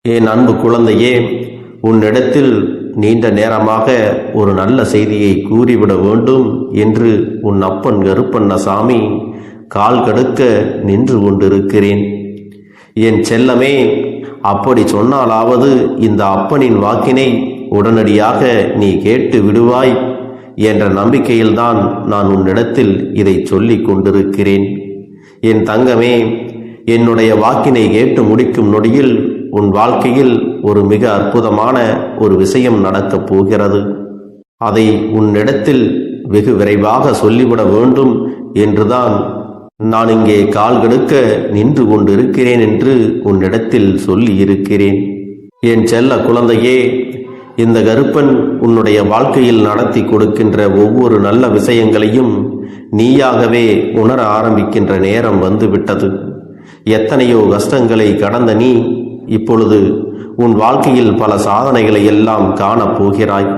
என் அன்பு குழந்தையே, உன்னிடத்தில் நீண்ட நேரமாக ஒரு நல்ல செய்தியை கூறிவிட வேண்டும் என்று உன் அப்பன் கருப்பண்ணசாமி கால் கடுக்க நின்று கொண்டிருக்கிறேன். என் செல்லமே, அப்படி சொன்னாலாவது இந்த அப்பனின் வாக்கினை உடனடியாக நீ கேட்டு விடுவாய் என்ற நம்பிக்கையில்தான் நான் உன்னிடத்தில் இதை சொல்லிக் கொண்டிருக்கிறேன். என் தங்கமே, என்னுடைய வாக்கினை கேட்டு முடிக்கும் நொடியில் உன் வாழ்க்கையில் ஒரு மிக அற்புதமான ஒரு விஷயம் நடக்கப் போகிறது. அதை உன்னிடத்தில் வெகு விரைவாக சொல்லிவிட வேண்டும் என்றுதான் நான் இங்கே கால் கடுக்க நின்று கொண்டிருக்கிறேன் என்று உன்னிடத்தில் சொல்லி இருக்கிறேன். என் செல்ல குழந்தையே, இந்த கருப்பன் உன்னுடைய வாழ்க்கையில் நடத்தி கொடுக்கின்ற ஒவ்வொரு நல்ல விஷயங்களையும் நீயாகவே உணர ஆரம்பிக்கின்ற நேரம் வந்துவிட்டது. எத்தனையோ கஷ்டங்களை கடந்த நீ இப்பொழுது உன் வாழ்க்கையில் பல சாதனைகளை எல்லாம் காணப்போகிறாய்.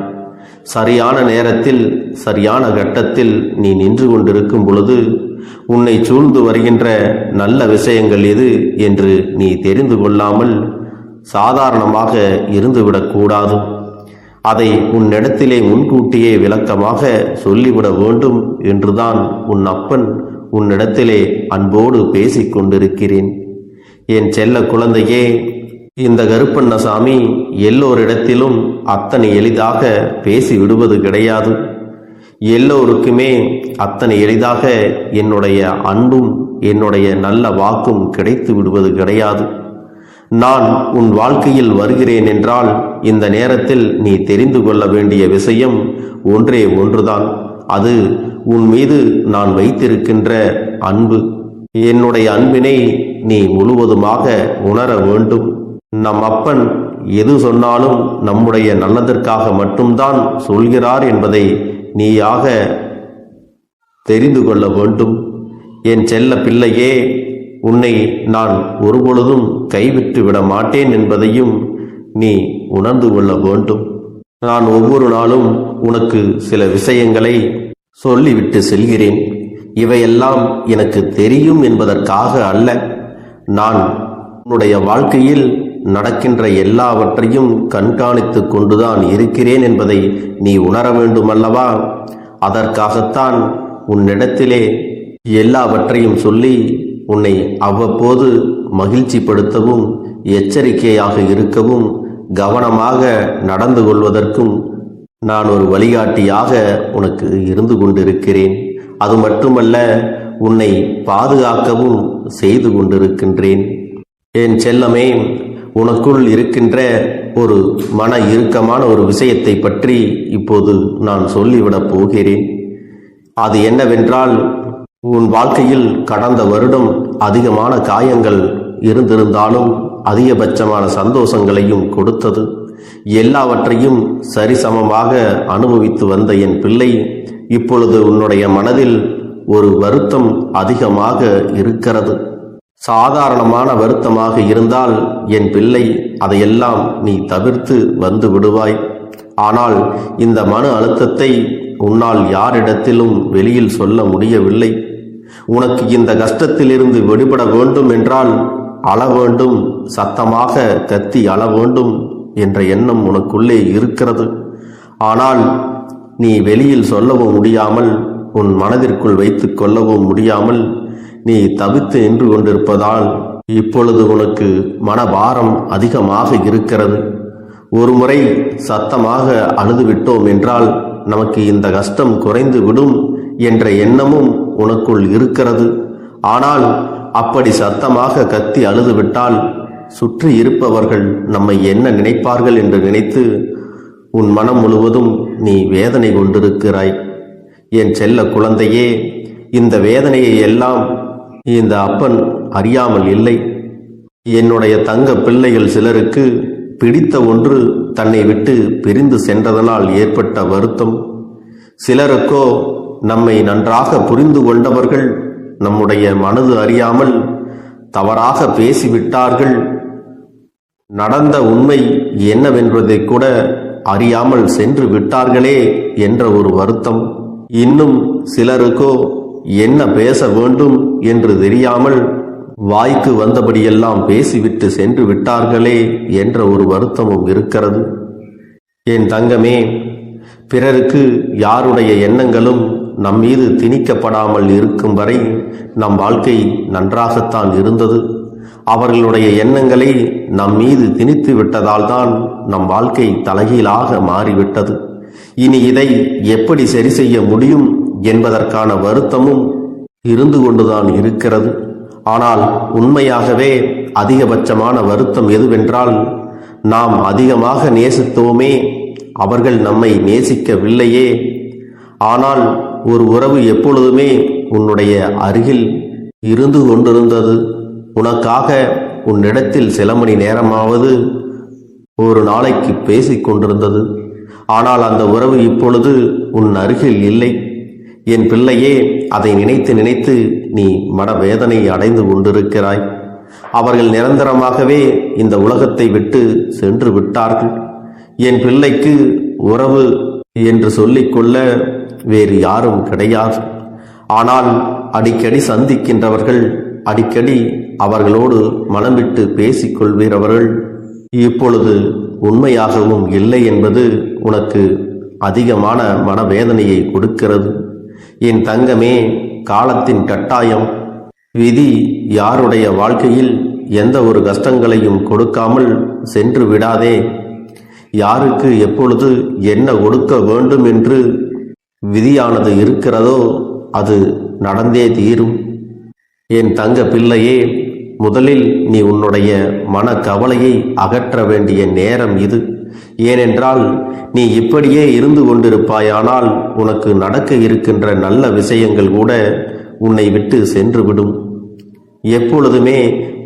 சரியான நேரத்தில் சரியான கட்டத்தில் நீ நின்று கொண்டிருக்கும் பொழுது உன்னை சூழ்ந்து வருகின்ற நல்ல விஷயங்கள் எது என்று நீ தெரிந்து கொள்ளாமல் சாதாரணமாக இருந்துவிடக்கூடாது. அதை உன்னிடத்திலே முன்கூட்டியே விளக்கமாக சொல்லிவிட வேண்டும் என்றுதான் உன் அப்பன் உன்னிடத்திலே அன்போடு பேசிக் கொண்டிருக்கிறேன். என் செல்ல குழந்தையே, இந்த கருப்பண்ணசாமி எல்லோரிடத்திலும் அத்தனை எளிதாக பேசி விடுவது கிடையாது. எல்லோருக்குமே அத்தனை எளிதாக என்னுடைய அன்பும் என்னுடைய நல்ல வாக்கும் கிடைத்து விடுவது கிடையாது. நான் உன் வாழ்க்கையில் வருகிறேன் என்றால் இந்த நேரத்தில் நீ தெரிந்து கொள்ள வேண்டிய விஷயம் ஒன்றே ஒன்றுதான். அது உன் மீது நான் வைத்திருக்கின்ற அன்பு. என்னுடைய அன்பினை நீ முழுவதுமாக உணர வேண்டும். நம் அப்பன் எது சொன்னாலும் நம்முடைய நல்லதற்காக மட்டும்தான் சொல்கிறார் என்பதை நீயாக தெரிந்து கொள்ள வேண்டும். என் செல்ல பிள்ளையே, உன்னை நான் ஒருபொழுதும் கைவிட்டு விட மாட்டேன் என்பதையும் நீ உணர்ந்து கொள்ள வேண்டும். நான் ஒவ்வொரு நாளும் உனக்கு சில விஷயங்களை சொல்லிவிட்டு செல்கிறேன். இவையெல்லாம் எனக்கு தெரியும் என்பதற்காக அல்ல. நான் உன்னுடைய வாழ்க்கையில் நடக்கின்ற எல்லாவற்றையும் கண்காணித்து கொண்டுதான் இருக்கிறேன் என்பதை நீ உணர வேண்டும் அல்லவா? அதற்காகத்தான் உன்னிடத்திலே எல்லாவற்றையும் சொல்லி உன்னை அவ்வப்போது மகிழ்ச்சிப்படுத்தவும் எச்சரிக்கையாக இருக்கவும் கவனமாக நடந்து கொள்வதற்கும் நான் ஒரு வழிகாட்டியாக உனக்கு இருந்து கொண்டிருக்கிறேன். அது மட்டுமல்ல, உன்னை பாதுகாக்கவும் செய்து கொண்டிருக்கின்றேன். என் செல்லமே, உனக்குள் இருக்கின்ற ஒரு மன இறுக்கமான ஒரு விஷயத்தை பற்றி இப்போது நான் சொல்லிவிடப் போகிறேன். அது என்னவென்றால், உன் வாழ்க்கையில் கடந்த வருடம் அதிகமான காயங்கள் இருந்திருந்தாலும் அதிகபட்சமான சந்தோஷங்களையும் கொடுத்தது. எல்லாவற்றையும் சரிசமமாக அனுபவித்து வந்த என் பிள்ளை, இப்பொழுது உன்னுடைய மனதில் ஒரு வருத்தம் அதிகமாக இருக்கிறது. சாதாரணமான வருத்தமாக இருந்தால் என் பிள்ளை அதையெல்லாம் நீ தவிர்த்து வந்து விடுவாய். ஆனால் இந்த மன அழுத்தத்தை உன்னால் யாரிடத்திலும் வெளியில் சொல்ல முடியவில்லை. உனக்கு இந்த கஷ்டத்திலிருந்து விடுபட வேண்டும் என்றால் அழ வேண்டும், சத்தமாக கத்தி அழ வேண்டும் என்ற எண்ணம் உனக்குள்ளே இருக்கிறது. ஆனால் நீ வெளியில் சொல்லவும் முடியாமல், உன் மனதிற்குள் வைத்து கொள்ளவும் முடியாமல் நீ தவித்து நின்று கொண்டிருப்பதால் இப்பொழுது உனக்கு மனபாரம் அதிகமாக இருக்கிறது. ஒரு முறை சத்தமாக அழுதுவிட்டோம் என்றால் நமக்கு இந்த கஷ்டம் குறைந்து விடும் என்ற எண்ணமும் உனக்குள் இருக்கிறது. ஆனால் அப்படி சத்தமாக கத்தி அழுதுவிட்டால் சுற்றி இருப்பவர்கள் நம்மை என்ன நினைப்பார்கள் என்று நினைத்து உன் மனம் முழுவதும் நீ வேதனை கொண்டிருக்கிறாய். என் செல்ல குழந்தையே, இந்த வேதனையை எல்லாம் இந்த அப்பன் அறியாமல் இல்லை. என்னுடைய தங்க பிள்ளைகள் சிலருக்கு பிடித்த ஒன்று தன்னை விட்டு பிரிந்து சென்றதனால் ஏற்பட்ட வருத்தம், சிலருக்கோ நம்மை நன்றாக புரிந்து கொண்டவர்கள் நம்முடைய மனது அறியாமல் தவறாக பேசிவிட்டார்கள், நடந்த உண்மை என்னவென்பதை கூட அறியாமல் சென்று விட்டார்களே என்ற ஒரு வருத்தம். இன்னும் சிலருக்கோ என்ன பேச வேண்டும் என்று தெரியாமல் வாய்க்கு வந்தபடியெல்லாம் பேசிவிட்டு சென்று விட்டார்களே என்ற ஒரு வருத்தமும் இருக்கிறது. என் தங்கமே, பிறருக்கு யாருடைய எண்ணங்களும் நம் மீது திணிக்கப்படாமல் இருக்கும் வரை நம் வாழ்க்கை நன்றாகத்தான் இருந்தது. அவர்களுடைய எண்ணங்களை நம் மீது திணித்து விட்டதால் தான் நம் வாழ்க்கை தலைகீழாக மாறிவிட்டது. இனி இதை எப்படி சரி செய்ய முடியும் என்பதற்கான வருத்தமும் இருந்து கொண்டுதான் இருக்கிறது. ஆனால் உண்மையாகவே அதிகபட்சமான வருத்தம் எதுவென்றால், நாம் அதிகமாக நேசித்தோமே, அவர்கள் நம்மை நேசிக்கவில்லையே. ஆனால் ஒரு உறவு எப்பொழுதுமே உன்னுடைய அருகில் இருந்து கொண்டிருந்தது. உனக்காக உன்னிடத்தில் சில மணி நேரமாவது ஒரு நாளைக்கு பேசிக் கொண்டிருந்தது. ஆனால் அந்த உறவு இப்பொழுது உன் அருகில் இல்லை. என் பிள்ளையே, அதை நினைத்து நினைத்து நீ மனவேதனை அடைந்து கொண்டிருக்கிறாய். அவர்கள் நிரந்தரமாகவே இந்த உலகத்தை விட்டு சென்று விட்டார்கள். என் பிள்ளைக்கு உறவு என்று சொல்லிக்கொள்ள வேறு யாரும் கிடையாது. ஆனால் அடிக்கடி சந்திக்கின்றவர்கள், அடிக்கடி அவர்களோடு மனம் விட்டு பேசிக்கொள்கிறவர்கள் இப்பொழுது உண்மையாகவும் இல்லை என்பது உனக்கு அதிகமான மனவேதனையை கொடுக்கிறது. என் தங்கமே, காலத்தின் கட்டாயம், விதி யாருடைய வாழ்க்கையில் எந்த ஒரு கஷ்டங்களையும் கொடுக்காமல் சென்று விடாதே. யாருக்கு எப்பொழுது என்ன கொடுக்க வேண்டும் என்று விதியானது இருக்கிறதோ அது நடந்தே தீரும். என் தங்க பிள்ளையே, முதலில் நீ உன்னுடைய மன கவலையை அகற்ற வேண்டிய நேரம் இது. ஏனென்றால் நீ இப்படியே இருந்து கொண்டிருப்பாயானால் உனக்கு நடக்க இருக்கின்ற நல்ல விஷயங்கள் கூட உன்னை விட்டு சென்றுவிடும். எப்பொழுதுமே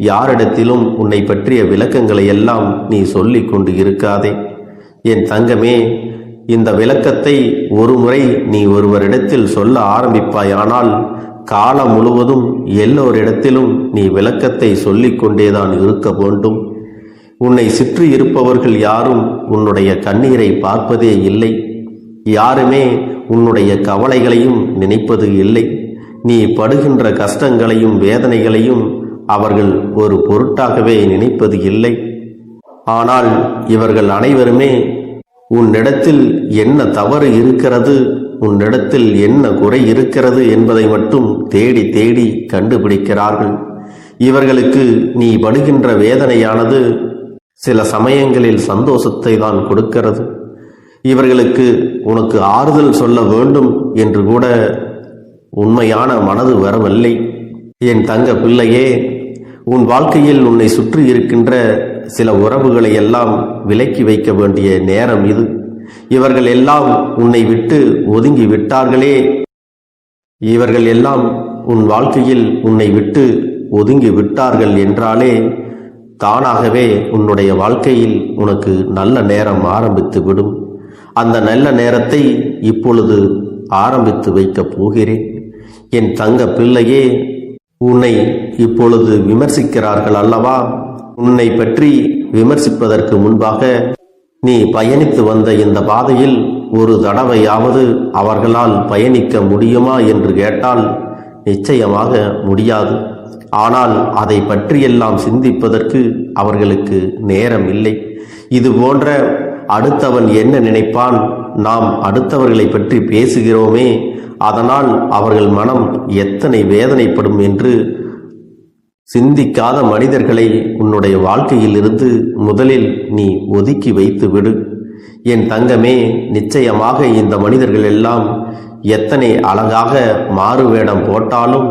யாரிடத்திலும் உன்னை பற்றிய விளக்கங்களை எல்லாம் நீ சொல்லிக் கொண்டு இருக்காதே. என் தங்கமே, இந்த விளக்கத்தை ஒரு முறை நீ ஒருவரிடத்தில் சொல்ல ஆரம்பிப்பாயானால் காலம் முழுவதும் எல்லோரிடத்திலும் நீ விளக்கத்தை சொல்லிக் கொண்டேதான் இருக்க வேண்டும். உன்னை சுற்றி இருப்பவர்கள் யாரும் உன்னுடைய கண்ணீரை பார்ப்பதே இல்லை. யாருமே உன்னுடைய கவலைகளையும் நினைப்பது இல்லை. நீ படுகின்ற கஷ்டங்களையும் வேதனைகளையும் அவர்கள் ஒரு பொருட்டாகவே நினைப்பது இல்லை. ஆனால் இவர்கள் அனைவருமே உன்னிடத்தில் என்ன தவறு இருக்கிறது, உன்னிடத்தில் என்ன குறை இருக்கிறது என்பதை மட்டும் தேடி தேடி கண்டுபிடிக்கிறார்கள். இவர்களுக்கு நீ படுகின்ற வேதனையானது சில சமயங்களில் சந்தோஷத்தை தான் கொடுக்கிறது. இவர்களுக்கு உனக்கு ஆறுதல் சொல்ல வேண்டும் என்று கூட உண்மையான மனது வரவில்லை. என் தங்க பிள்ளையே, உன் வாழ்க்கையில் உன்னை சுற்றி இருக்கின்ற சில உறவுகளை எல்லாம் விலக்கி வைக்க வேண்டிய நேரம் இது. இவர்கள் எல்லாம் உன்னை விட்டு ஒதுங்கி விட்டார்களே, இவர்கள் எல்லாம் உன் வாழ்க்கையில் உன்னை விட்டு ஒதுங்கி விட்டார்கள் என்றாலே தானாகவே உன்னுடைய வாழ்க்கையில் உனக்கு நல்ல நேரம் ஆரம்பித்து விடும். அந்த நல்ல நேரத்தை இப்பொழுது ஆரம்பித்து வைக்கப் போகிறேன். என் தங்க பிள்ளையே, உன்னை இப்பொழுது விமர்சிக்கிறார்கள் அல்லவா? உன்னை பற்றி விமர்சிப்பதற்கு முன்பாக நீ பயணித்து வந்த இந்த பாதையில் ஒரு தடவையாவது அவர்களால் பயணிக்க முடியுமா என்று கேட்டால் நிச்சயமாக முடியாது. ஆனால் அதை பற்றியெல்லாம் சிந்திப்பதற்கு அவர்களுக்கு நேரம் இல்லை. இது போன்ற அடுத்தவன் என்ன நினைப்பான், நாம் அடுத்தவர்களை பற்றி பேசுகிறோமே, அதனால் அவர்கள் மனம் எத்தனை வேதனைப்படும் என்று சிந்திக்காத மனிதர்களை உன்னுடைய வாழ்க்கையில் இருந்து முதலில் நீ ஒதுக்கி வைத்து விடு. என் தங்கமே, நிச்சயமாக இந்த மனிதர்கள் எல்லாம் எத்தனை அழகாக மாறுவேடம் போட்டாலும்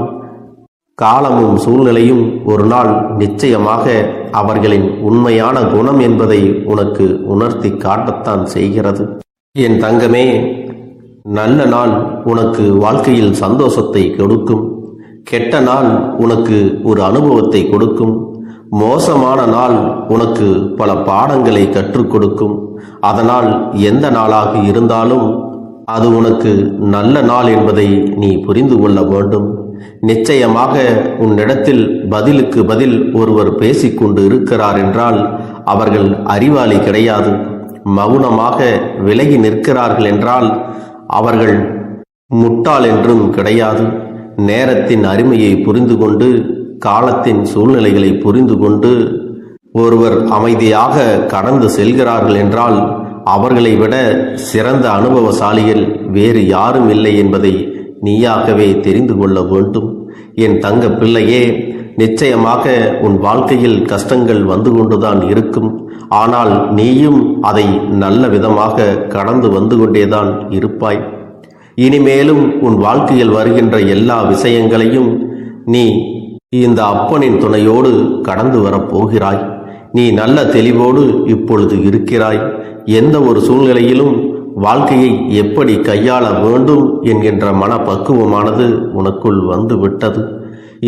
காலமும் சூழ்நிலையும் ஒரு நாள் நிச்சயமாக அவர்களின் உண்மையான குணம் என்பதை உனக்கு உணர்த்தி காட்டத்தான் செய்கிறது. என் தங்கமே, நல்ல நாள் உனக்கு வாழ்க்கையில் சந்தோஷத்தை கொடுக்கும். கெட்ட நாள் உனக்கு ஒரு அனுபவத்தை கொடுக்கும். மோசமான நாள் உனக்கு பல பாடங்களை கற்றுக் கொடுக்கும். அதனால் எந்த நாளாக இருந்தாலும் அது உனக்கு நல்ல நாள் என்பதை நீ புரிந்து கொள்ள வேண்டும். நிச்சயமாக உன்னிடத்தில் பதிலுக்கு பதில் ஒருவர் பேசிக்கொண்டு இருக்கிறார் என்றால் அவர்கள் அறிவாளி கிடையாது. மௌனமாக விலகி நிற்கிறார்கள் என்றால் அவர்கள் முட்டாள் என்றும் கிடையாது. நேரத்தின் அருமையை புரிந்து கொண்டு காலத்தின் சூழ்நிலைகளை புரிந்து கொண்டு ஒருவர் அமைதியாக கடந்து செல்கிறார்கள் என்றால் அவர்களை விட சிறந்த அனுபவசாலிகள் வேறு யாரும் இல்லை என்பதை நீயாகவே தெரிந்து கொள்ள வேண்டும். என் தங்க பிள்ளையே, நிச்சயமாக உன் வாழ்க்கையில் கஷ்டங்கள் வந்து கொண்டுதான் இருக்கும். ஆனால் நீயும் அதை நல்ல விதமாக கடந்து வந்து கொண்டேதான் இருப்பாய். இனிமேலும் உன் வாழ்க்கையில் வருகின்ற எல்லா விஷயங்களையும் நீ இந்த அப்பனின் துணையோடு கடந்து வரப்போகிறாய். நீ நல்ல தெளிவோடு இப்பொழுது இருக்கிறாய். எந்த ஒரு சூழ்நிலையிலும் வாழ்க்கையை எப்படி கையாள வேண்டும் என்கின்ற மனப்பக்குவமானது உனக்குள் வந்து விட்டது.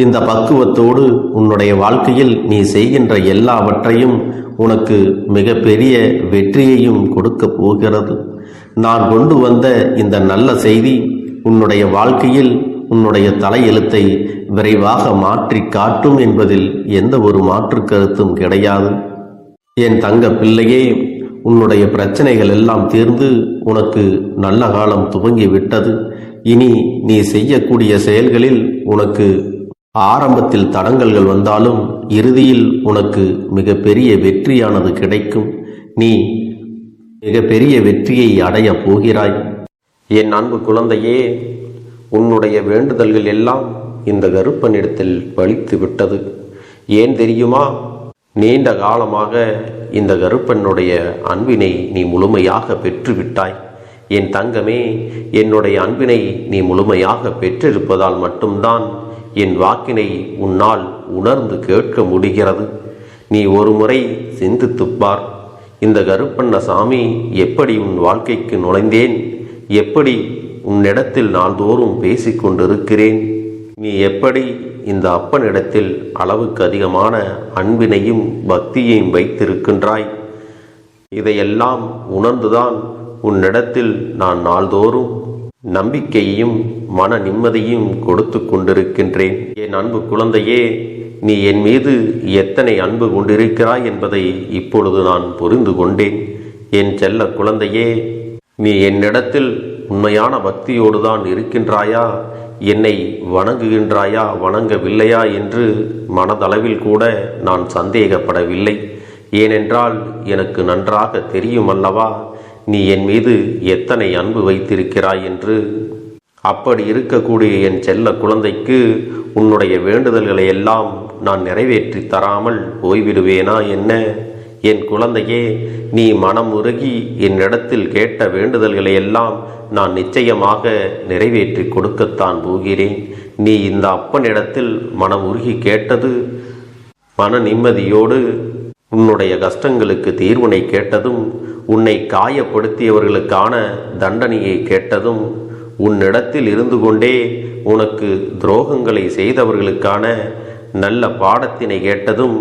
இந்த பக்குவத்தோடு உன்னுடைய வாழ்க்கையில் நீ செய்கின்ற எல்லாவற்றையும் உனக்கு மிகப்பெரிய வெற்றியையும் கொடுக்க போகிறது. நான் கொண்டு வந்த இந்த நல்ல செய்தி உன்னுடைய வாழ்க்கையில் உன்னுடைய தலையெழுத்தை விரைவாக மாற்றி காட்டும் என்பதில் எந்த ஒரு மாற்று கருத்தும் கிடையாது. என் தங்க பிள்ளையே, உன்னுடைய பிரச்சனைகள் எல்லாம் தீர்ந்து உனக்கு நல்ல காலம் துவங்கி விட்டது. இனி நீ செய்யக்கூடிய செயல்களில் உனக்கு ஆரம்பத்தில் தடங்கல்கள் வந்தாலும் இறுதியில் உனக்கு மிகப்பெரிய வெற்றியானது கிடைக்கும். நீ மிகப்பெரிய வெற்றியை அடைய போகிறாய். என் அன்பு குழந்தையே, உன்னுடைய வேண்டுதல்கள் எல்லாம் இந்த கருப்பனிடத்தில் பலித்து விட்டது. ஏன் தெரியுமா? நீண்ட காலமாக இந்த கருப்பனுடைய அன்பினை நீ முழுமையாக பெற்றுவிட்டாய். என் தங்கமே, என்னுடைய அன்பினை நீ முழுமையாக பெற்றிருப்பதால் மட்டும்தான் என் வாக்கினை உன்னால் உணர்ந்து கேட்க முடிகிறது. நீ ஒரு முறை சிந்தித்துப்பார். இந்த கருப்பண்ணசாமி எப்படி உன் வாழ்க்கைக்கு நுழைந்தேன், எப்படி உன்னிடத்தில் நாள்தோறும் பேசிக்கொண்டிருக்கிறேன், நீ எப்படி இந்த அப்பனிடத்தில் அளவுக்கு அதிகமான அன்பினையும் பக்தியையும் வைத்திருக்கின்றாய். இதையெல்லாம் உணர்ந்துதான் உன்னிடத்தில் நான் நாள்தோறும் நம்பிக்கையையும் மன நிம்மதியும் கொடுத்து கொண்டிருக்கின்றேன். என் அன்பு குழந்தையே, நீ என் மீது எத்தனை அன்பு கொண்டிருக்கிறாய் என்பதை இப்பொழுது நான் புரிந்து கொண்டேன். என் செல்ல குழந்தையே, நீ என்னிடத்தில் உண்மையான பக்தியோடு தான் இருக்கின்றாயா, என்னை வணங்குகின்றாயா வணங்கவில்லையா என்று மனதளவில் கூட நான் சந்தேகப்படவில்லை. ஏனென்றால் எனக்கு நன்றாக தெரியும் அல்லவா நீ என் மீது எத்தனை அன்பு வைத்திருக்கிறாய் என்று. அப்படி இருக்கக்கூடிய என் செல்ல குழந்தைக்கு உன்னுடைய வேண்டுதல்களை எல்லாம் நான் நிறைவேற்றி தராமல் போய்விடுவேனா என்ன? என் குழந்தையே, நீ மனம் உருகி என்னிடத்தில் கேட்ட வேண்டுதல்களை எல்லாம் நான் நிச்சயமாக நிறைவேற்றி கொடுக்கத்தான் போகிறேன். நீ இந்த அப்பனிடத்தில் மனம் உருகி கேட்டது, மன நிம்மதியோடு உன்னுடைய கஷ்டங்களுக்கு தீர்வினை கேட்டதும், உன்னை காயப்படுத்தியவர்களுக்கான தண்டனையை கேட்டதும், உன்னிடத்தில் இருந்து கொண்டே உனக்கு துரோகங்களை செய்தவர்களுக்கான நல்ல பாடத்தினை கேட்டதும்,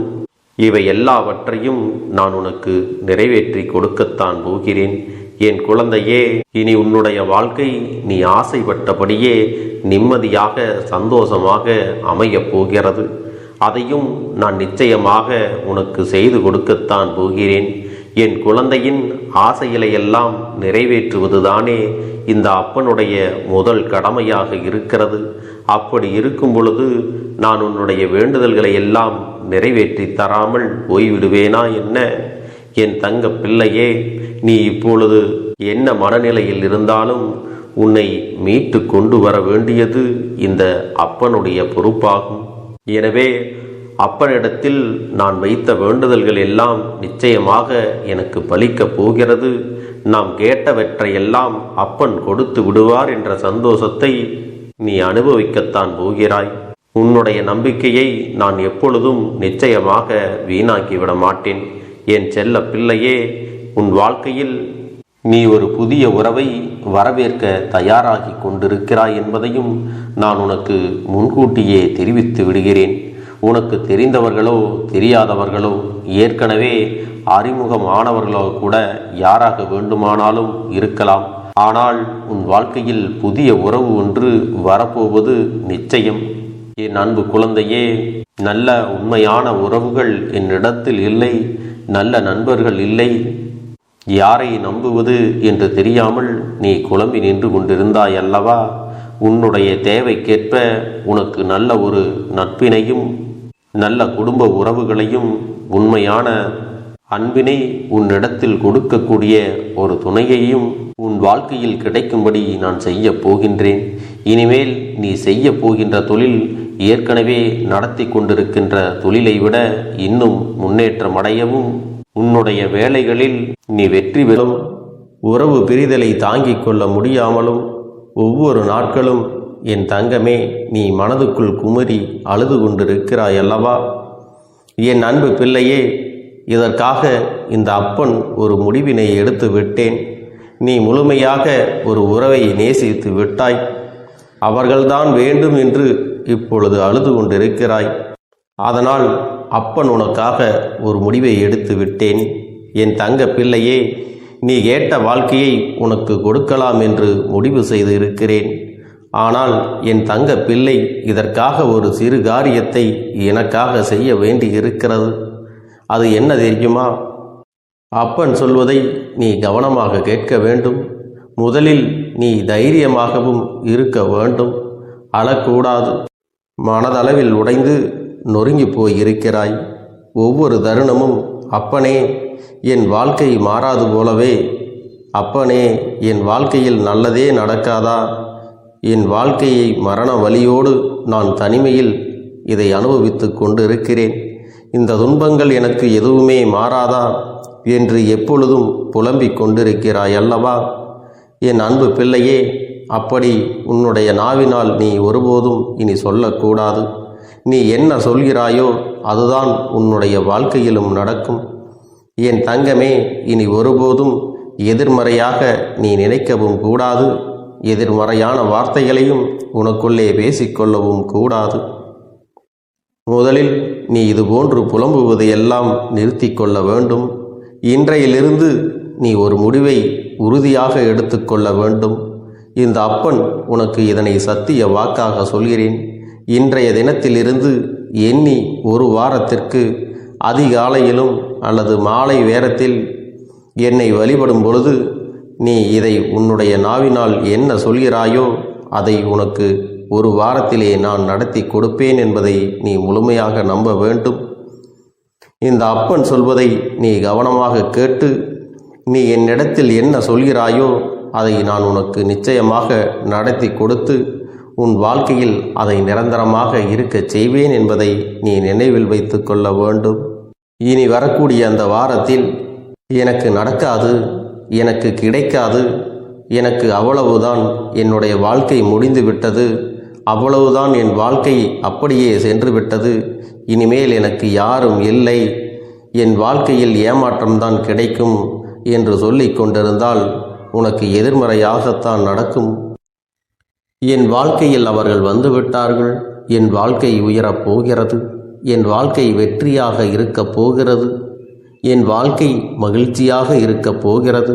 இவை எல்லாவற்றையும் நான் உனக்கு நிறைவேற்றி கொடுக்கத்தான் போகிறேன். என் குழந்தையே, இனி உன்னுடைய வாழ்க்கை நீ ஆசைப்பட்டபடியே நிம்மதியாக சந்தோஷமாக அமையப் போகிறது. அதையும் நான் நிச்சயமாக உனக்கு செய்து கொடுக்கத்தான் போகிறேன். என் குழந்தையின் ஆசைகளை எல்லாம் நிறைவேற்றுவதுதானே இந்த அப்பனுடைய முதல் கடமையாக இருக்கிறது. அப்படி இருக்கும் பொழுது நான் உன்னுடைய வேண்டுதல்களை எல்லாம் நிறைவேற்றி தராமல் போய்விடுவேனா என்ன? என் தங்க பிள்ளையே, நீ இப்பொழுது என்ன மனநிலையில் இருந்தாலும் உன்னை மீட்டு கொண்டு வர வேண்டியது இந்த அப்பனுடைய பொறுப்பாகும். எனவே அப்பனிடத்தில் நான் வைத்த வேண்டுதல்கள் எல்லாம் நிச்சயமாக எனக்கு பலிக்கப் போகிறது. நாம் கேட்டவற்றையெல்லாம் அப்பன் கொடுத்து விடுவார் என்ற சந்தோஷத்தை நீ அனுபவிக்கத்தான் போகிறாய். உன்னுடைய நம்பிக்கையை நான் எப்பொழுதும் நிச்சயமாக வீணாக்கிவிட மாட்டேன். என் செல்ல பிள்ளையே, உன் வாழ்க்கையில் நீ ஒரு புதிய உறவை வரவேற்க தயாராகி கொண்டிருக்கிறாய் என்பதையும் நான் உனக்கு முன்கூட்டியே தெரிவித்து விடுகிறேன். உனக்கு தெரிந்தவர்களோ தெரியாதவர்களோ ஏற்கனவே அறிமுகமானவர்களோ கூட யாராக வேண்டுமானாலும் இருக்கலாம். ஆனால் உன் வாழ்க்கையில் புதிய உறவு ஒன்று வரப்போவது நிச்சயம். என் அன்பு குழந்தையே, நல்ல உண்மையான உறவுகள் என்னிடத்தில் இல்லை, நல்ல நண்பர்கள் இல்லை. யாரை நம்புவது என்று தெரியாமல் நீ குழம்பி நின்று கொண்டிருந்தாய் அல்லவா? உன்னுடைய தேவைக்கேற்ப உனக்கு நல்ல ஒரு நட்பினையும் நல்ல குடும்ப உறவுகளையும் உண்மையான அன்பினை உன்னிடத்தில் கொடுக்கக்கூடிய ஒரு துணையையும் உன் வாழ்க்கையில் கிடைக்கும்படி நான் செய்ய போகின்றேன். இனிமேல் நீ செய்ய போகின்ற தொழில் ஏற்கனவே நடத்தி கொண்டிருக்கின்ற தொழிலை விட இன்னும் முன்னேற்றம் அடையவும், உன்னுடைய வேலைகளில் நீ வெற்றி பெறும், உறவு பிரிதலை தாங்கிக் கொள்ள முடியாமலும் ஒவ்வொரு நாட்களும் என் தங்கமே நீ மனதுக்குள் குமரி அழுது கொண்டிருக்கிறாய் அல்லவா? என் அன்பு பிள்ளையே, இதற்காக இந்த அப்பன் ஒரு முடிவினை எடுத்து விட்டேன். நீ முழுமையாக ஒரு உறவை நேசித்து விட்டாய். அவர்கள்தான் வேண்டும் என்று இப்பொழுது அழுது கொண்டிருக்கிறாய். அதனால் அப்பன் உனக்காக ஒரு முடிவை எடுத்து விட்டேன். என் தங்க பிள்ளையே, நீ கேட்ட வாழ்க்கையை உனக்கு கொடுக்கலாம் என்று முடிவு செய்து இருக்கிறேன். ஆனால் என் தங்க பிள்ளை, இதற்காக ஒரு சிறு காரியத்தை எனக்காக செய்ய வேண்டி இருக்கிறது. அது என்ன தெரியுமா? அப்பன் சொல்வதை நீ கவனமாக கேட்க வேண்டும். முதலில் நீ தைரியமாகவும் இருக்க வேண்டும். அழக்கூடாது. மனதளவில் உடைந்து நொறுங்கி போய் இருக்கிறாய். ஒவ்வொரு தருணமும் அப்பனே என் வாழ்க்கை மாறாது போலவே, அப்பனே என் வாழ்க்கையில் நல்லதே நடக்காதா, என் வாழ்க்கையை மரண வலியோடு நான் தனிமையில் இதை அனுபவித்து கொண்டு இருக்கிறேன், இந்த துன்பங்கள் எனக்கு எதுவுமே மாறாதா என்று எப்பொழுதும் புலம்பிக் கொண்டிருக்கிறாய் அல்லவா? என் அன்பு பிள்ளையே, அப்படி உன்னுடைய நாவினால் நீ ஒருபோதும் இனி சொல்லக்கூடாது. நீ என்ன சொல்கிறாயோ அதுதான் உன்னுடைய வாழ்க்கையிலும் நடக்கும். என் தங்கமே, இனி ஒருபோதும் எதிர்மறையாக நீ நினைக்கவும் கூடாது. எதிர்மறையான வார்த்தைகளையும் உனக்குள்ளே பேசிக்கொள்ளவும் கூடாது. முதலில் நீ இதுபோன்று புலம்புவதையெல்லாம் நிறுத்தி கொள்ள வேண்டும். இன்றையிலிருந்து நீ ஒரு முடிவை உறுதியாக எடுத்துக்கொள்ள வேண்டும். இந்த அப்பன் உனக்கு இதனை சத்திய வாக்காக சொல்கிறேன். இன்றைய தினத்திலிருந்து எண்ணி ஒரு வாரத்திற்கு அதிகாலையிலும் அல்லது மாலை நேரத்தில் என்னை வழிபடும் பொழுது நீ இதை உன்னுடைய நாவினால் என்ன சொல்கிறாயோ அதை உனக்கு ஒரு வாரத்திலே நான் நடத்தி கொடுப்பேன் என்பதை நீ முழுமையாக நம்ப வேண்டும். இந்த அப்பன் சொல்வதை நீ கவனமாக கேட்டு நீ என்னிடத்தில் என்ன சொல்கிறாயோ அதை நான் உனக்கு நிச்சயமாக நடத்தி கொடுத்து உன் வாழ்க்கையில் அதை நிரந்தரமாக இருக்கச் செய்வேன் என்பதை நீ நினைவில் வைத்து கொள்ள வேண்டும். இனி வரக்கூடிய அந்த வாரத்தில் எனக்கு நடக்காது, எனக்கு கிடைக்காது, எனக்கு அவ்வளவுதான், என்னுடைய வாழ்க்கை முடிந்து விட்டது, அவ்வளவுதான், என் வாழ்க்கை அப்படியே சென்று விட்டது, இனிமேல் எனக்கு யாரும் இல்லை, என் வாழ்க்கையில் ஏமாற்றம்தான் கிடைக்கும் என்று சொல்லிக் கொண்டிருந்தால் உனக்கு எதிர்மறையாகத்தான் நடக்கும். என் வாழ்க்கையில் அவர்கள் வந்துவிட்டார்கள், என் வாழ்க்கை உயரப் போகிறது, என் வாழ்க்கை வெற்றியாக இருக்கப் போகிறது, என் வாழ்க்கை மகிழ்ச்சியாக இருக்கப் போகிறது,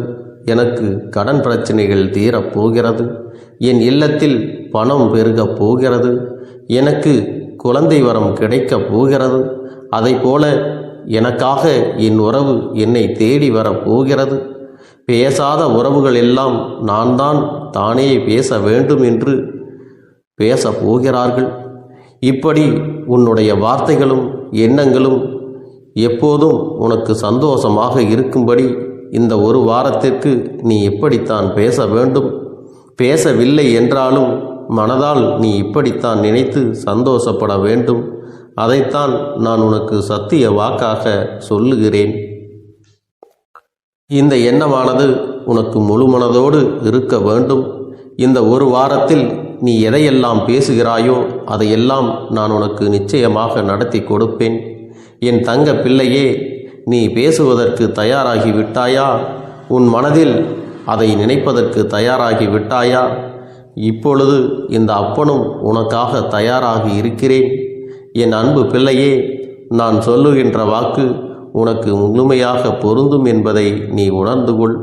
எனக்கு கடன் பிரச்சனைகள் தீரப் போகிறது, என் இல்லத்தில் பணம் பெருகப் போகிறது, எனக்கு குழந்தை வரம் கிடைக்கப் போகிறது, அதைப்போல எனக்காக என் உறவு என்னை தேடி வரப்போகிறது, பேசாத உறவுகள் எல்லாம் நான் தான் தானே பேச வேண்டும் என்று பேசப் போகிறார்கள். இப்படி உன்னுடைய வார்த்தைகளும் எண்ணங்களும் எப்போதும் உனக்கு சந்தோஷமாக இருக்கும்படி இந்த ஒரு வாரத்திற்கு நீ எப்படித்தான் பேச வேண்டும். பேசவில்லை என்றாலும் மனதால் நீ இப்படித்தான் நினைத்து சந்தோஷப்பட வேண்டும். அதைத்தான் நான் உனக்கு சத்திய வாக்காக சொல்லுகிறேன். இந்த எண்ணமானது உனக்கு முழு மனதோடு இருக்க வேண்டும். இந்த ஒரு வாரத்தில் நீ எதையெல்லாம் பேசுகிறாயோ அதையெல்லாம் நான் உனக்கு நிச்சயமாக நடத்தி கொடுப்பேன். என் தங்க பிள்ளையே, நீ பேசுவதற்கு தயாராகி விட்டாயா? உன் மனதில் அதை நினைப்பதற்கு தயாராகி விட்டாயா? இப்பொழுது இந்த அப்பனும் உனக்காக தயாராகி இருக்கிறேன். என் அன்பு பிள்ளையே, நான் சொல்லுகின்ற வாக்கு உனக்கு முழுமையாக பொருந்தும் என்பதை நீ உணர்ந்து கொள்.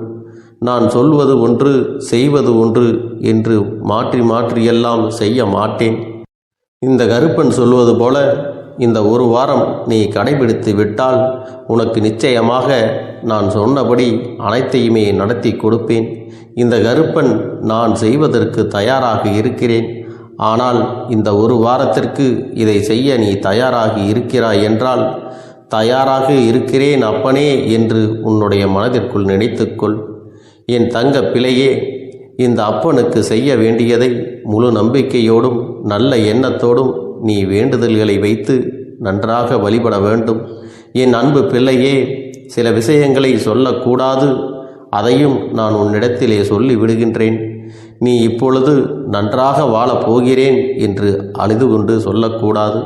நான் சொல்வது ஒன்று செய்வது ஒன்று என்று மாற்றி மாற்றியெல்லாம் செய்ய மாட்டேன். இந்த கருப்பன் சொல்வது போல இந்த ஒரு வாரம் நீ கடைபிடித்து விட்டால் உனக்கு நிச்சயமாக நான் சொன்னபடி அனைத்தையுமே நடத்தி கொடுப்பேன். இந்த கருப்பன் நான் செய்வதற்கு தயாராக இருக்கிறேன். ஆனால் இந்த ஒரு வாரத்திற்கு இதை செய்ய நீ தயாராகி இருக்கிறாய் என்றால், தயாராக இருக்கிறேன் அப்பனே என்று உன்னுடைய மனதிற்குள் நினைத்துக்கொள். என் தங்க பிள்ளையே, இந்த அப்பனுக்கு செய்ய வேண்டியதை முழு நம்பிக்கையோடும் நல்ல எண்ணத்தோடும் நீ வேண்டுதல்களை வைத்து நன்றாக வழிபட வேண்டும். என் அன்பு பிள்ளையே, சில விஷயங்களை சொல்லக்கூடாது, அதையும் நான் உன்னிடத்திலே சொல்லி விடுகின்றேன். நீ இப்பொழுது நன்றாக வாழப் போகிறேன் என்று அழுது கொண்டு சொல்லக்கூடாது.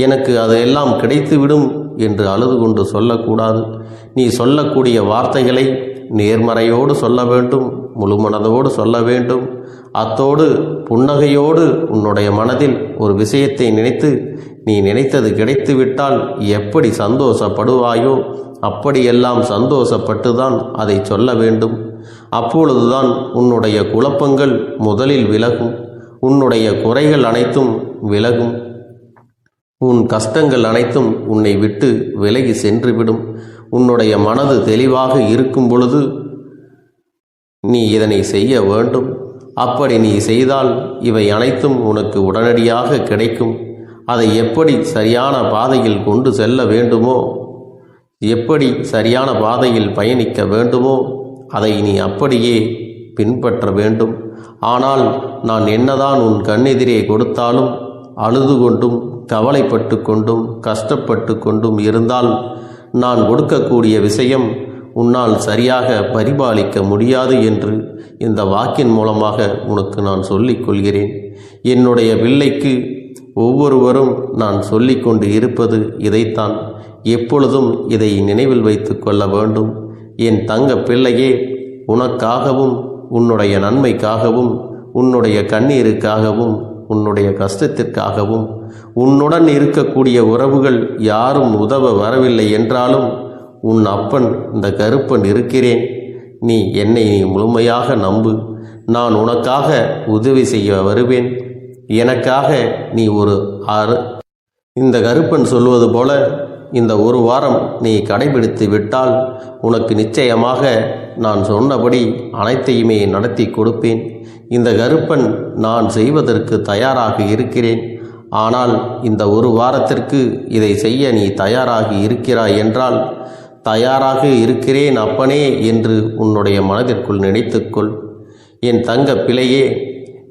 எனக்கு அதையெல்லாம் கிடைத்துவிடும் என்று அழுது கொண்டு சொல்லக்கூடாது. நீ சொல்லக்கூடிய வார்த்தைகளை நேர்மறையோடு சொல்ல வேண்டும், முழு மனதோடு சொல்ல வேண்டும். அத்தோடு புன்னகையோடு உன்னுடைய மனதில் ஒரு விஷயத்தை நினைத்து, நீ நினைத்தது கிடைத்துவிட்டால் எப்படி சந்தோஷப்படுவாயோ அப்படியெல்லாம் சந்தோஷப்பட்டுதான் அதை சொல்ல வேண்டும். அப்பொழுதுதான் உன்னுடைய குழப்பங்கள் முதலில் விலகும், உன்னுடைய குறைகள் அனைத்தும் விலகும், உன் கஷ்டங்கள் அனைத்தும் உன்னை விட்டு விலகி சென்றுவிடும். உன்னுடைய மனது தெளிவாக இருக்கும் பொழுது நீ இதனை செய்ய வேண்டும். அப்படி நீ செய்தால் இவை அனைத்தும் உனக்கு உடனடியாக கிடைக்கும். அதை எப்படி சரியான பாதையில் கொண்டு செல்ல வேண்டுமோ, எப்படி சரியான பாதையில் பயணிக்க வேண்டுமோ அதை நீ அப்படியே பின்பற்ற வேண்டும். ஆனால் நான் என்னதான் உன் கண்ணெதிரே கொடுத்தாலும் அழுது கொண்டும் கவலைப்பட்டு கொண்டும் கஷ்டப்பட்டு கொண்டும் இருந்தால் நான் கொடுக்கக்கூடிய விஷயம் உன்னால் சரியாக பரிபாலிக்க முடியாது என்று இந்த வாக்கின் மூலமாக உனக்கு நான் சொல்லிக் கொள்கிறேன். என்னுடைய பிள்ளைக்கு ஒவ்வொருவரும் நான் சொல்லிக்கொண்டு இருப்பது இதைத்தான். எப்பொழுதும் இதை நினைவில் வைத்து கொள்ள வேண்டும். என் தங்க பிள்ளையே, உனக்காகவும் உன்னுடைய நன்மைக்காகவும் உன்னுடைய கண்ணீருக்காகவும் உன்னுடைய கஷ்டத்திற்காகவும் உன்னுடன் இருக்கக்கூடிய உறவுகள் யாரும் உதவ வரவில்லை என்றாலும் உன் அப்பன் இந்த கருப்பன் இருக்கிறேன். நீ என்னை முழுமையாக நம்பு. நான் உனக்காக உதவி செய்ய வருவேன். எனக்காக நீ ஒரு இந்த கருப்பன் சொல்வது போல இந்த ஒரு வாரம் நீ கடைபிடித்து விட்டால் உனக்கு நிச்சயமாக நான் சொன்னபடி அனைத்தையுமே நடத்தி கொடுப்பேன். இந்த கருப்பன் நான் செய்வதற்கு தயாராக இருக்கிறேன். ஆனால் இந்த ஒரு வாரத்திற்கு இதை செய்ய நீ தயாராகி இருக்கிறாய் என்றால், தயாராக இருக்கிறேன் அப்பனே என்று உன்னுடைய மனதிற்குள் நினைத்துக்கொள். என் தங்க பிள்ளையே,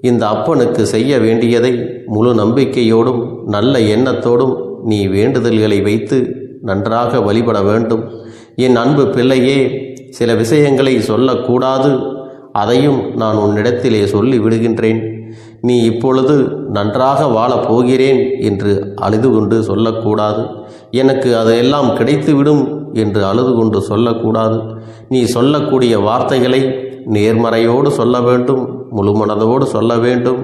இந்த அப்பனுக்கு செய்ய வேண்டியதை முழு நம்பிக்கையோடும் நல்ல எண்ணத்தோடும் நீ வேண்டுதல்களை வைத்து நன்றாக வழிபட வேண்டும். என் அன்பு பிள்ளையே, சில விஷயங்களை சொல்லக்கூடாது, அதையும் நான் உன்னிடத்திலே சொல்லி விடுகின்றேன். நீ இப்பொழுது நன்றாக வாழப் போகிறேன் என்று அழுது கொண்டு சொல்லக்கூடாது. எனக்கு அதையெல்லாம் கிடைத்துவிடும் என்று அழுது கொண்டு சொல்லக்கூடாது. நீ சொல்லக்கூடிய வார்த்தைகளை நேர்மறையோடு சொல்ல வேண்டும், முழு மனதோடு சொல்ல வேண்டும்.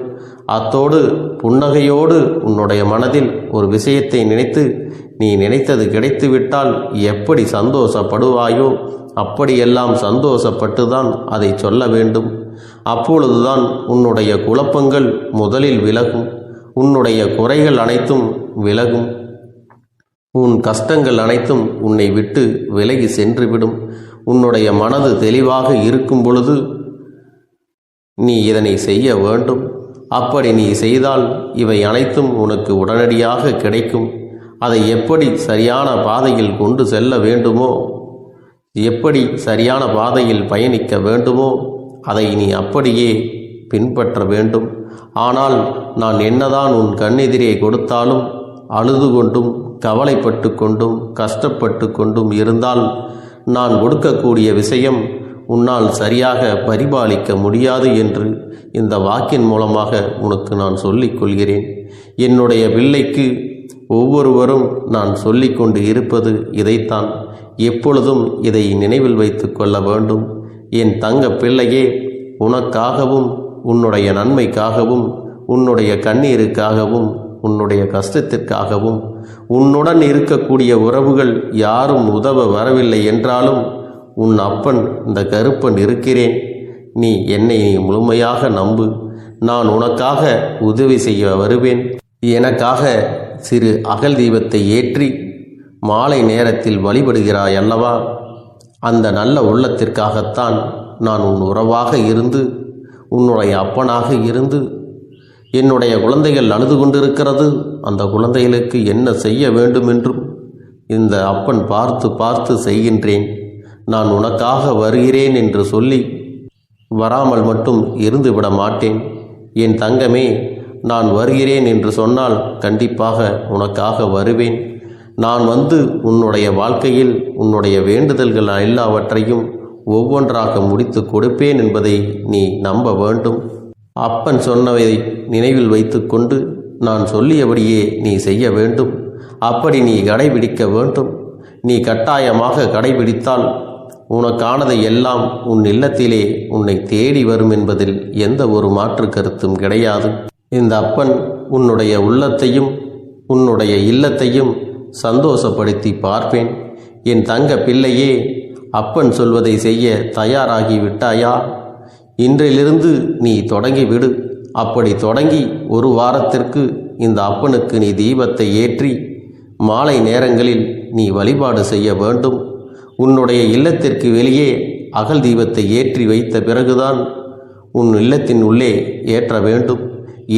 அத்தோடு புன்னகையோடு உன்னுடைய மனதில் ஒரு விஷயத்தை நினைத்து, நீ நினைத்தது கிடைத்துவிட்டால் எப்படி சந்தோஷப்படுவாயோ அப்படியெல்லாம் சந்தோஷப்பட்டுதான் அதை சொல்ல வேண்டும். அப்பொழுதுதான் உன்னுடைய குழப்பங்கள் முதலில் விலகும், உன்னுடைய குறைகள் அனைத்தும் விலகும், உன் கஷ்டங்கள் அனைத்தும் உன்னை விட்டு விலகி சென்றுவிடும். உன்னுடைய மனது தெளிவாக இருக்கும் பொழுது நீ இதனை செய்ய வேண்டும். அப்படி நீ செய்தால் இவை அனைத்தும் உனக்கு உடனடியாக கிடைக்கும். அதை எப்படி சரியான பாதையில் கொண்டு செல்ல வேண்டுமோ, எப்படி சரியான பாதையில் பயணிக்க வேண்டுமோ அதை நீ அப்படியே பின்பற்ற வேண்டும். ஆனால் நான் என்னதான் உன் கண்ணெதிரே கொடுத்தாலும் அழுது கொண்டும் கவலைப்பட்டு கொண்டும் கஷ்டப்பட்டு கொண்டும் இருந்தால் நான் கொடுக்கக்கூடிய விஷயம் உன்னால் சரியாக பரிபாலிக்க முடியாது என்று இந்த வாக்கின் மூலமாக உனக்கு நான் சொல்லிக் கொள்கிறேன். என்னுடைய பிள்ளைக்கு ஒவ்வொருவரும் நான் சொல்லிக்கொண்டு இருப்பது இதைத்தான். எப்பொழுதும் இதை நினைவில் வைத்து கொள்ள வேண்டும். என் தங்க பிள்ளையே, உனக்காகவும் உன்னுடைய நன்மைக்காகவும் உன்னுடைய கண்ணீருக்காகவும் உன்னுடைய கஷ்டத்திற்காகவும் உன்னுடன் இருக்கக்கூடிய உறவுகள் யாரும் உதவ வரவில்லை என்றாலும் உன் அப்பன் இந்த கருப்பன் இருக்கிறேன். நீ என்னை முழுமையாக நம்பு. நான் உனக்காக உதவி செய்ய வருவேன். எனக்காக சிறு அகல் தீபத்தை ஏற்றி மாலை நேரத்தில் வழிபடுகிறாய் அல்லவா? அந்த நல்ல உள்ளத்திற்காகத்தான் நான் உன் உறவாக இருந்து, உன்னுடைய அப்பனாக இருந்து என்னுடைய குழந்தைகள் அழுது கொண்டிருக்கிறது, அந்த குழந்தைகளுக்கு என்ன செய்ய வேண்டும் என்றும் இந்த அப்பன் பார்த்து பார்த்து செய்கின்றேன். நான் உனக்காக வருகிறேன் என்று சொல்லி வராமல் மட்டும் இருந்துவிட மாட்டேன். என் தங்கமே, நான் வருகிறேன் என்று சொன்னால் கண்டிப்பாக உனக்காக வருவேன். நான் வந்து உன்னுடைய வாழ்க்கையில் உன்னுடைய வேண்டுதல்கள் எல்லாவற்றையும் ஒவ்வொன்றாக முடித்து கொடுப்பேன் என்பதை நீ நம்ப வேண்டும். அப்பன் சொன்னவை நினைவில் வைத்துக்கொண்டு நான் சொல்லியபடியே நீ செய்ய வேண்டும். அப்படி நீ கடைபிடிக்க வேண்டும். நீ கட்டாயமாக கடைபிடித்தால் உனக்கானதை எல்லாம் உன் இல்லத்திலே உன்னை தேடி வரும் என்பதில் எந்த ஒரு மாற்று கருத்தும் கிடையாது. இந்த அப்பன் உன்னுடைய உள்ளத்தையும் உன்னுடைய இல்லத்தையும் சந்தோஷப்படுத்தி பார்ப்பேன். என் தங்க பிள்ளையே, அப்பன் சொல்வதை செய்ய தயாராகி விட்டாயா? இன்றிலிருந்து நீ தொடங்கிவிடு. அப்படி தொடங்கி ஒரு வாரத்திற்கு இந்த அப்பனுக்கு நீ தீபத்தை ஏற்றி மாலை நேரங்களில் நீ வழிபாடு செய்ய வேண்டும். உன்னுடைய இல்லத்திற்கு வெளியே அகல் தீபத்தை ஏற்றி வைத்த பிறகுதான் உன் இல்லத்தின் உள்ளே ஏற்ற வேண்டும்.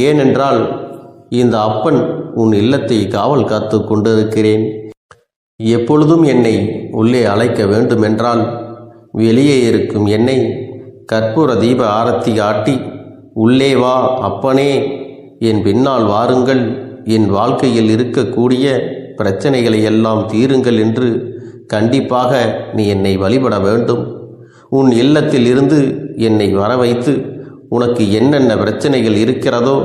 ஏனென்றால் இந்த அப்பன் உன் இல்லத்தை காவல் காத்து கொண்டிருக்கிறேன். எப்பொழுதும் என்னை உள்ளே அழைக்க வேண்டுமென்றால் வெளியே இருக்கும் என்னை கற்பூர தீப ஆரத்தி காட்டி உள்ளே வா அப்பனே, என் பின்னால் வாருங்கள், என் வாழ்க்கையில் இருக்கக்கூடிய பிரச்சனைகளை எல்லாம் தீருங்கள் என்று கண்டிப்பாக நீ என்னை வழிபட வேண்டும். உன் இல்லத்தில் இருந்து என்னை வர வைத்து உனக்கு என்னென்ன பிரச்சனைகள் இருக்கிறதோ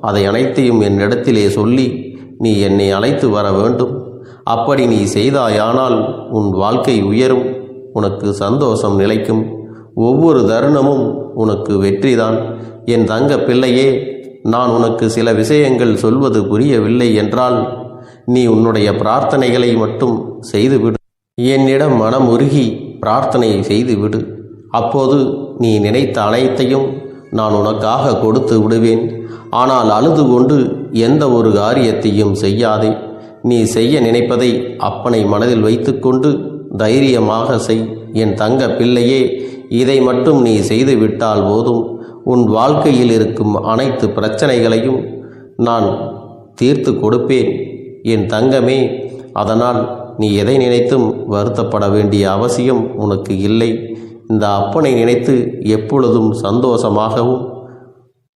அதை அனைத்தையும் என்னிடத்திலே சொல்லி நீ என்னை அழைத்து வர வேண்டும். அப்படி நீ செய்தாயானால் உன் வாழ்க்கை உயரும், உனக்கு சந்தோஷம் நிலைக்கும், ஒவ்வொரு தருணமும் உனக்கு வெற்றிதான். என் தங்க பிள்ளையே, நான் உனக்கு சில விஷயங்கள் சொல்வது புரியவில்லை என்றால் நீ உன்னுடைய பிரார்த்தனைகளை மட்டும் செய்துவிடு. என்னிடம் மனம் உருகி பிரார்த்தனை செய்துவிடு. அப்போது நீ நினைத்த அனைத்தையும் நான் உனக்காக கொடுத்து விடுவேன். ஆனால் அழுது கொண்டு எந்த ஒரு காரியத்தையும் செய்யாதே. நீ செய்ய நினைப்பதை அப்பனை மனதில் வைத்துக்கொண்டு தைரியமாக செய். என் தங்க பிள்ளையே, இதை மட்டும் நீ செய்துவிட்டால் போதும். உன் வாழ்க்கையில் இருக்கும் அனைத்து பிரச்சனைகளையும் நான் தீர்த்து கொடுப்பேன் என் தங்கமே. அதனால் நீ எதை நினைத்தும் வருத்தப்பட வேண்டிய அவசியம் உனக்கு இல்லை. இந்த அப்பனை நினைத்து எப்பொழுதும் சந்தோஷமாகவும்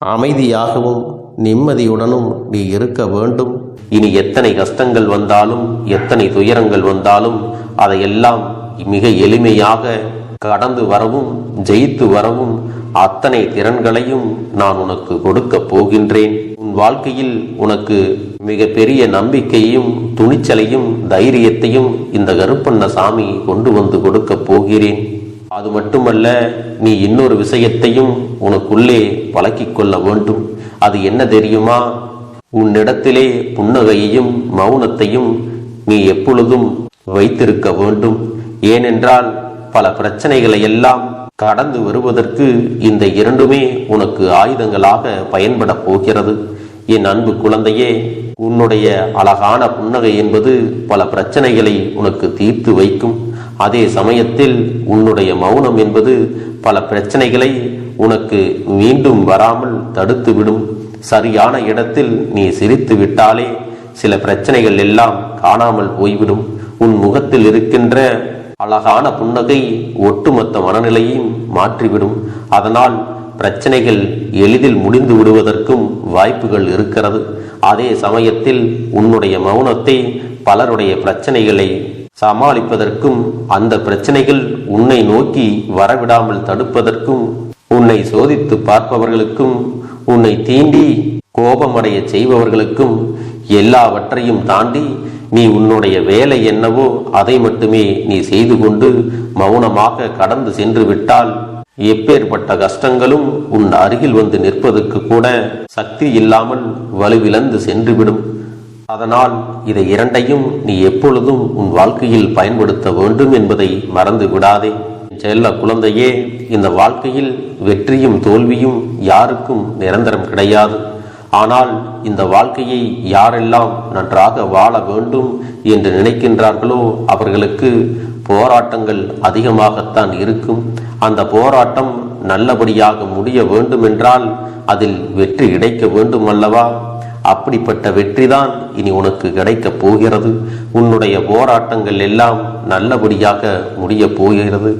அமைதியாகவும் நிம்மதியுடனும் நீ இருக்க வேண்டும். இனி எத்தனை கஷ்டங்கள் வந்தாலும் எத்தனை துயரங்கள் வந்தாலும் அதையெல்லாம் மிக எளிமையாக கடந்து வரவும் ஜெயித்து வரவும் அத்தனை திறன்களையும் நான் உனக்கு கொடுக்க போகின்றேன். உன் வாழ்க்கையில் உனக்கு மிக பெரிய நம்பிக்கையையும் துணிச்சலையும் தைரியத்தையும் இந்த கருப்பண்ணசாமி கொண்டு வந்து கொடுக்க போகிறேன். அது மட்டுமல்ல, நீ இன்னொரு விஷயத்தையும் உனக்குள்ளே பழக்கிக் கொள்ள வேண்டும். அது என்ன தெரியுமா? உன்னிடத்திலே புன்னகையையும் மௌனத்தையும் நீ எப்பொழுதும் வைத்திருக்க வேண்டும். ஏனென்றால் பல பிரச்சனைகளை எல்லாம் கடந்து வருவதற்கு இந்த இரண்டுமே உனக்கு ஆயுதங்களாக பயன்பட போகிறது. என் அன்பு குழந்தையே, உன்னுடைய அழகான புன்னகை என்பது பல பிரச்சனைகளை உனக்கு தீர்த்து வைக்கும். அதே சமயத்தில் உன்னுடைய மௌனம் என்பது பல பிரச்சனைகளை உனக்கு மீண்டும் வராமல் தடுத்துவிடும். சரியான இடத்தில் நீ சிரித்து விட்டாலே சில பிரச்சனைகள் எல்லாம் காணாமல் போய்விடும். உன் முகத்தில் இருக்கின்ற அழகான புன்னகை ஒட்டுமொத்த மனநிலையையும் மாற்றிவிடும். அதனால் பிரச்சனைகள் எளிதில் முடிந்து விடுவதற்கும் வாய்ப்புகள் இருக்கிறது. அதே சமயத்தில் உன்னுடைய மௌனத்தை பலருடைய பிரச்சனைகளை சமாளிப்பதற்கும் அந்த பிரச்சனைகள் உன்னை நோக்கி வரவிடாமல் தடுப்பதற்கும் உன்னை சோதித்து பார்ப்பவர்களுக்கும் உன்னை தீண்டி கோபமடைய செய்பவர்களுக்கும் எல்லாவற்றையும் தாண்டி நீ உன்னுடைய வேலை என்னவோ அதை மட்டுமே நீ செய்து கொண்டு மௌனமாக கடந்து சென்று விட்டால் எப்பேற்பட்ட கஷ்டங்களும் உன் அருகில் வந்து நிற்பதற்கு கூட சக்தி இல்லாமல் வலுவிழந்து சென்றுவிடும். அதனால் இதை இரண்டையும் நீ எப்பொழுதும் உன் வாழ்க்கையில் பயன்படுத்த வேண்டும் என்பதை மறந்து விடாதே. செல்ல குழந்தையே, இந்த வாழ்க்கையில் வெற்றியும் தோல்வியும் யாருக்கும் நிரந்தரம் கிடையாது. ஆனால் இந்த வாழ்க்கையை யாரெல்லாம் நன்றாக வாழ வேண்டும் என்று நினைக்கின்றார்களோ அவர்களுக்கு போராட்டங்கள் அதிகமாகத்தான் இருக்கும். அந்த போராட்டம் நல்லபடியாக முடிய வேண்டுமென்றால் அதில் வெற்றி கிடைக்க வேண்டும் அல்லவா? அப்படிப்பட்ட வெற்றிதான் இனி உனக்கு கிடைக்கப் போகிறது. உன்னுடைய போராட்டங்கள் எல்லாம் நல்லபடியாக முடிய போகிறது.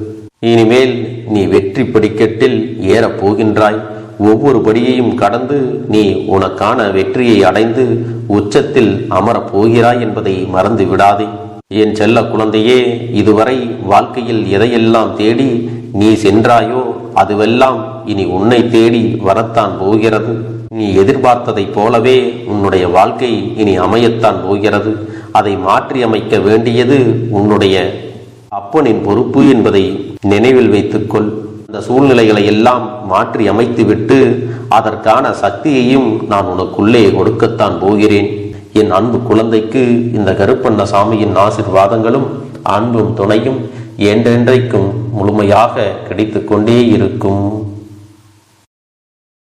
இனிமேல் நீ வெற்றி படிக்கட்டில் ஏறப் போகின்றாய். ஒவ்வொரு படியையும் கடந்து நீ உனக்கான வெற்றியை அடைந்து உச்சத்தில் அமரப் போகிறாய் என்பதை மறந்து விடாதே. என் செல்ல குழந்தையே, இதுவரை வாழ்க்கையில் எதையெல்லாம் தேடி நீ சென்றாயோ அதுவெல்லாம் இனி உன்னை தேடி வரத்தான் போகிறது. நீ எதிர்பார்த்ததைப் போலவே உன்னுடைய வாழ்க்கை இனி அமையத்தான் போகிறது. அதை மாற்றி அமைக்க வேண்டியது உன்னுடைய அப்பனின் பொறுப்பு என்பதை நினைவில் வைத்துக்கொள். அந்த சூழ்நிலைகளை எல்லாம் மாற்றி அமைத்துவிட்டு அதற்கான சக்தியையும் நான் உனக்குள்ளே கொடுக்கத்தான் போகிறேன். என் அன்பு குழந்தைக்கு இந்த கருப்பண்ணசாமியின் ஆசீர்வாதங்களும் அன்பும் துணையும் என்றென்றைக்கும் முழுமையாக கிடைத்து கொண்டே இருக்கும்.